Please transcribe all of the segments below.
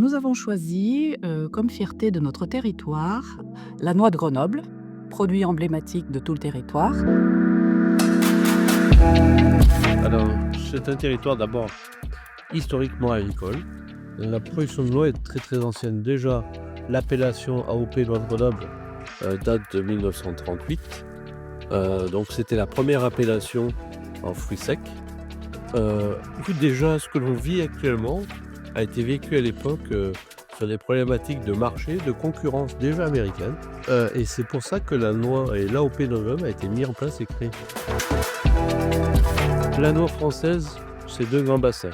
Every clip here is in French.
nous avons choisi, comme fierté de notre territoire, la noix de Grenoble, produit emblématique de tout le territoire. Alors, c'est un territoire d'abord historiquement agricole. La production de noix est très très ancienne. Déjà, l'appellation AOP Noix de Grenoble date de 1938. Donc c'était la première appellation en fruits secs. Déjà, ce que l'on vit actuellement a été vécu à l'époque sur des problématiques de marché, de concurrence déjà américaine. Et c'est pour ça que la noix et l'AOP Noix de Grenoble a été mis en place et créé. La noix française, c'est deux grands bassins,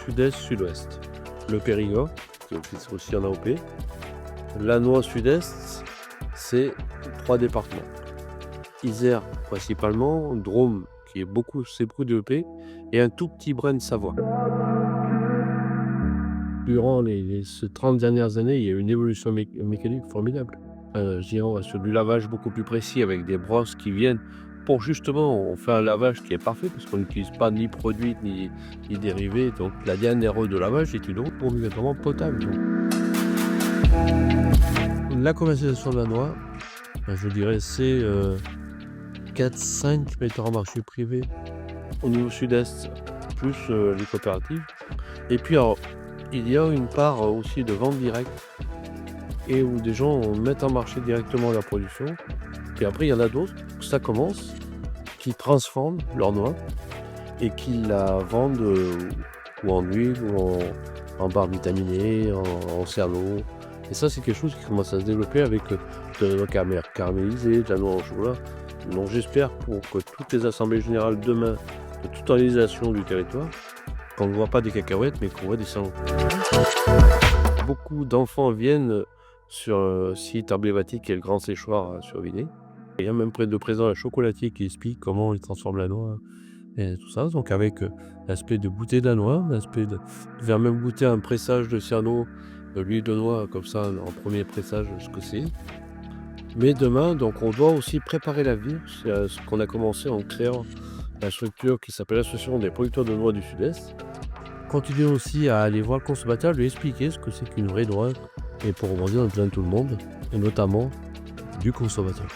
sud-est, sud-ouest. Le Périgord, qui est aussi en AOP. La noix sud-est, c'est 3 départements. Isère principalement, Drôme, qui est beaucoup développé, et un tout petit brin de Savoie. Durant ces 30 dernières années, il y a eu une évolution mécanique formidable. Je dirais sur du lavage beaucoup plus précis, avec des brosses qui viennent pour justement, on fait un lavage qui est parfait parce qu'on n'utilise pas ni produits ni dérivés. Donc la dernière eau de lavage est une eau pour vraiment potable. La commercialisation de la noix, je dirais c'est 4-5 metteurs en marché privés. Au niveau sud-est, plus les coopératives. Et puis alors, il y a une part aussi de vente directe et où des gens mettent en marché directement leur production. Et après, il y en a d'autres, ça commence, qui transforment leur noix et qui la vendent ou en huile ou en barres vitaminées, en cerneau. Et ça, c'est quelque chose qui commence à se développer avec de la noix caramélisée, de la noix au chocolat. Donc j'espère pour que toutes les assemblées générales demain, de toute organisation du territoire, qu'on ne voit pas des cacahuètes, mais qu'on voit des cerneaux. Beaucoup d'enfants viennent sur un site emblématique qui est le Grand Séchoir sur Vinay. Il y a même près de présent un chocolatier qui explique comment il transforme la noix et tout ça. Donc avec l'aspect de goûter de la noix, l'aspect de faire même goûter un pressage de cerneau, de l'huile de noix comme ça en premier pressage ce que c'est. Mais demain, donc on doit aussi préparer l'avenir. C'est ce qu'on a commencé en créant la structure qui s'appelle l'Association des producteurs de noix du Sud-Est. Continuer aussi à aller voir le consommateur, lui expliquer ce que c'est qu'une vraie noix et pour rebondir dans le plein de tout le monde, et notamment du consommateur.